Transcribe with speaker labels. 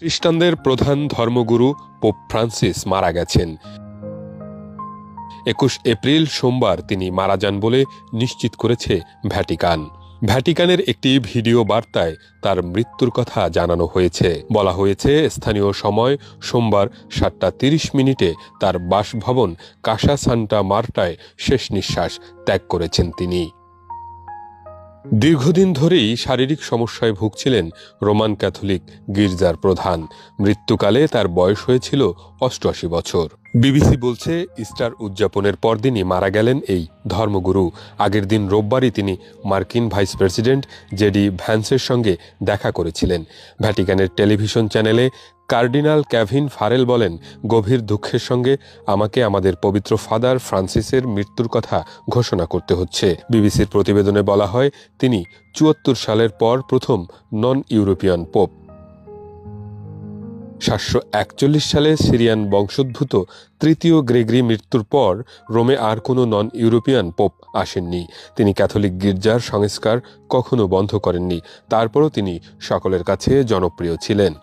Speaker 1: খ্রিস্টানদের প্রধান ধর্মগুরু পোপ ফ্রান্সিস মারা গেছেন। 21 এপ্রিল সোমবার তিনি মারা যান বলে নিশ্চিত করেছে ভ্যাটিকান। ভ্যাটিকানের একটি ভিডিও বার্তায় তার মৃত্যুর কথা জানানো হয়েছে। বলা হয়েছে, স্থানীয় সময় সোমবার 7:30 তার বাসভবন কাসা সান্টা মার্টায় শেষ নিঃশ্বাস ত্যাগ করেছেন তিনি। দীর্ঘদিন ধরেই শারীরিক সমস্যায় ভুগছিলেন রোমান ক্যাথলিক গির্জার প্রধান। মৃত্যুকালে তার বয়স হয়েছিল 88 বছর। বিবিসি বলছে, ইস্টার উদযাপনের পরদিনই মারা গেলেন এই ধর্মগুরু। আগের দিন রোববারই তিনি মার্কিন ভাইস প্রেসিডেন্ট জেডি ভ্যান্সের সঙ্গে দেখা করেছিলেন। ভ্যাটিকানের টেলিভিশন চ্যানেলে কার্ডিনাল কেভিন ফারেল বলেন, গভীর দুঃখের সঙ্গে আমাকে আমাদের পবিত্র ফাদার ফ্রান্সিসের মৃত্যুর কথা ঘোষণা করতে হচ্ছে। বিবিসির প্রতিবেদনে বলা হয়, তিনি 74 সালের পর প্রথম নন ইউরোপিয়ান পোপ। 741 সালে সিরিয়ান বংশোদ্ভূত তৃতীয় গ্রেগরি মৃত্যুর পর রোমে আর কোনো নন ইউরোপিয়ান পোপ আসেননি। তিনি ক্যাথলিক গির্জার সংস্কার কখনো বন্ধ করেননি। তারপরও তিনি সকলের কাছে জনপ্রিয় ছিলেন।